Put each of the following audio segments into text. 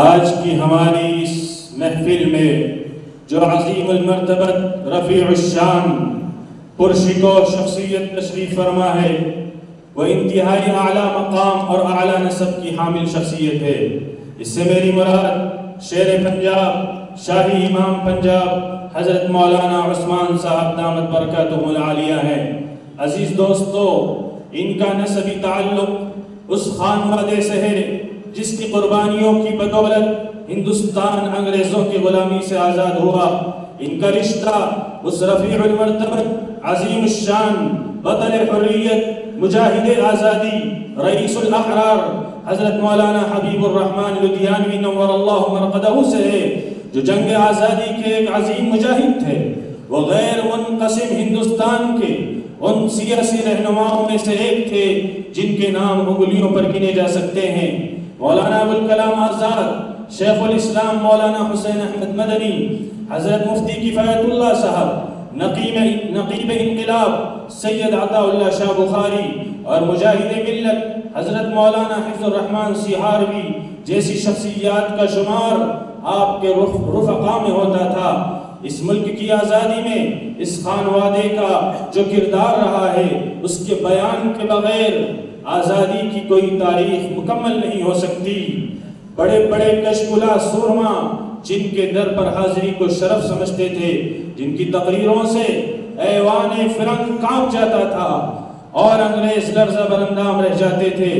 آج کی ہماری اس محفل میں جو عظیم المرتبت رفیع الشان پرشکو شخصیت تشریف فرما ہے وہ انتہائی اعلیٰ مقام اور اعلیٰ نسب کی حامل شخصیت ہے۔ اس سے میری مراد شیر پنجاب شاہی امام پنجاب حضرت مولانا عثمان صاحب دامت برکاتہ العالیہ ہے۔ عزیز دوستو، ان کا نسبی تعلق اس خانوادے سے ہے جس کی قربانیوں کی بدولت ہندوستان انگریزوں کی غلامی سے آزاد ہوا۔ ان کا رشتہ اس رفیع المرتبت عظیم الشان بطل حریت مجاہد آزادی رئیس الاحرار حضرت مولانا حبیب الرحمن لدھیانوی نور اللہ مرقدہ سے ہے، جو جنگ آزادی کے ایک عظیم مجاہد تھے۔ وہ غیر منقسم ہندوستان کے ان سیاسی رہنماؤں میں سے ایک تھے جن کے نام انگلیوں پر گنے جا سکتے ہیں۔ مولانا ابوالکلام آزاد، شیخ الاسلام مولانا حسین احمد مدنی، حضرت مفتی کفایت اللہ صاحب، نقیب انقلاب سید عطا اللہ شاہ بخاری اور مجاہد ملت حضرت مولانا حفظ الرحمن سیہاروی جیسی شخصیات کا شمار آپ کے رفقا میں ہوتا تھا۔ اس ملک کی آزادی میں اس خانوادے کا جو کردار رہا ہے اس کے بیان کے بغیر آزادی کی کوئی تاریخ مکمل نہیں ہو سکتی۔ بڑے بڑے کشکلا سورما جن کے در پر حاضری کو شرف سمجھتے تھے، جن کی تقریروں سے ایوان فرنگ کانپ جاتا تھا اور انگریز لرزہ برندام رہ جاتے تھے،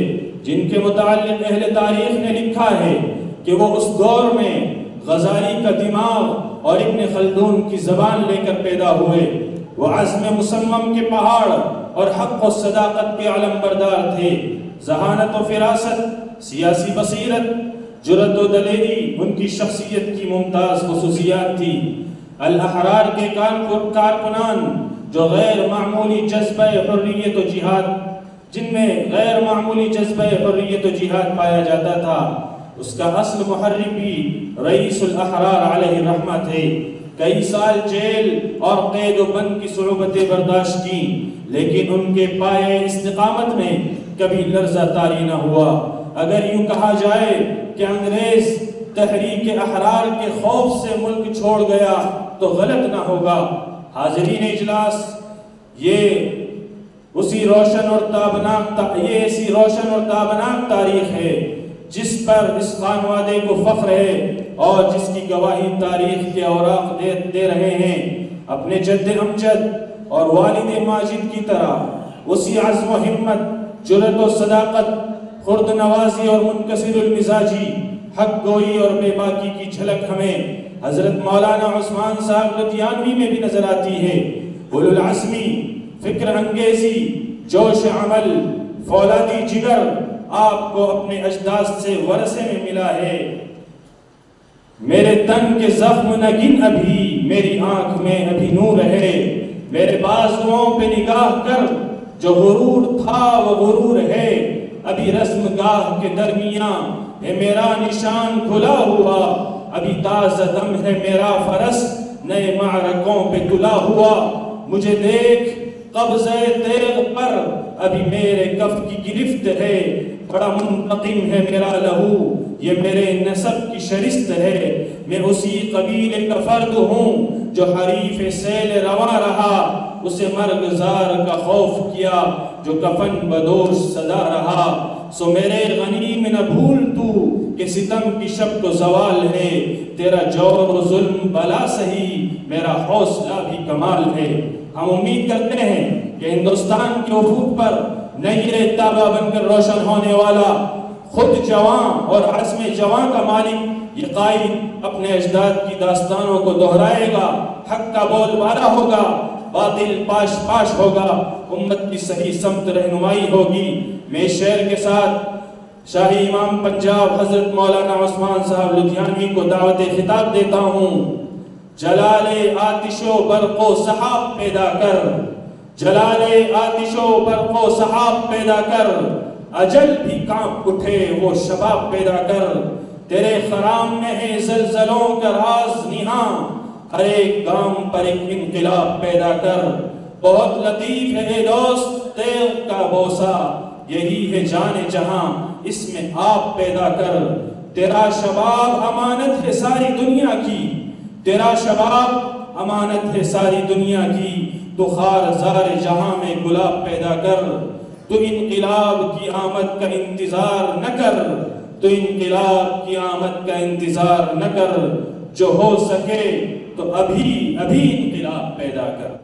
جن کے متعلق اہل تاریخ نے لکھا ہے کہ وہ اس دور میں غزالی کا دماغ اور ابن خلدون کی زبان لے کر پیدا ہوئے۔ وہ عزم مصمم کے پہاڑ اور حق و صداقت کے علم بردار تھے۔ ذہانت و فراست، سیاسی بصیرت، جرأت و دلیری ان کی شخصیت کی ممتاز خصوصیات تھی۔ الاحرار کے کارکنان جو غیر معمولی جذبہ حریت و جہاد جن میں غیر معمولی جذبہ حریت و جہاد پایا جاتا تھا، اس کا اصل محرک بھی رئیس الاحرار علیہ الرحمہ تھے۔ کئی سال جیل اور قید و بند کی صعوبتیں برداشت کی، لیکن ان کے پائے استقامت میں کبھی لرزہ طاری نہ ہوا۔ اگر یوں کہا جائے کہ انگریز تحریک احرار کے خوف سے ملک چھوڑ گیا تو غلط نہ ہوگا۔ حاضرین اجلاس، یہ ایسی روشن اور تابناک تاریخ ہے جس پر اس خانوادے کو فخر ہے اور جس کی گواہی تاریخ کے اوراق دے رہے ہیں۔ اپنے جد امجد اور والد ماجد کی طرح اسی عزم و ہمت، جرأت و صداقت، خرد نوازی اور منکسر المزاجی، حق گوئی اور بے باکی کی جھلک ہمیں حضرت مولانا عثمان صاحب لدھیانوی میں بھی نظر آتی ہے۔ اولو العزمی، فکر انگیزی، جوش عمل، فولادی جگر آپ کو اپنے اجداد سے ورثے میں ملا ہے۔ میرے تن کے زخم نہ گن ابھی، میری آنکھ میں ابھی نور ہے۔ میرے بازوؤں پہ نگاہ کر، جو غرور تھا وہ غرور ہے۔ ابھی رسم گاہ کے درمیان ہے میرا نشان کھلا ہوا، ابھی تازہ دم ہے میرا فرس نئے معرکوں پہ تلا ہوا۔ مجھے دیکھ قبضہ تیغ پر، ابھی میرے کف کی گرفت ہے۔ بڑا منتقم ہے میرا لہو، یہ میرے نسب کی شرست ہے۔ میں اسی قبیلے کا فرد ہوں جو حریف سیل روا رہا، اسے مرغزار کا خوف کیا جو کفن بدوش صدا رہا۔ سو میرے غنیم نہ بھول تو کہ ستم کی شب کو زوال ہے، تیرا جور و ظلم بلا سہی، میرا حوصلہ بھی کمال ہے۔ ہم امید کرتے ہیں کہ ہندوستان کے افق پر نئی تابہ بن کر روشن ہونے والا، خود جوان اور عزم جوان کا مالک یہ قائد اپنے اجداد کی داستانوں کو دہرائے گا، حق کا بول بالا ہوگا، باطل پاش پاش ہوگا، امت کی صحیح سمت رہنمائی ہوگی۔ میں شعر کے ساتھ شاہی امام پنجاب حضرت مولانا عثمان صاحب لدھیانوی کو دعوت خطاب دیتا ہوں۔ جلال آتش و برق و سحاب پیدا کر، جلال آتش و برق و سحاب پیدا کر، اجل بھی کانپ اٹھے وہ شباب پیدا کر۔ تیرے خرام میں ہے زلزلوں کا راز نہاں، ہر ایک گام پر ایک انقلاب پیدا کر۔ بہت لطیف ہے اے دوست تیغ کا بوسہ، یہی ہے جان جہاں اس میں آپ پیدا کر۔ تیرا شباب امانت ہے ساری دنیا کی، تیرا شباب امانت ہے ساری دنیا کی، تو خار زار جہاں میں گلاب پیدا کر، تو انقلاب کی آمد کا انتظار نہ کر، تو انقلاب کی آمد کا انتظار نہ کر، جو ہو سکے تو ابھی انقلاب پیدا کر۔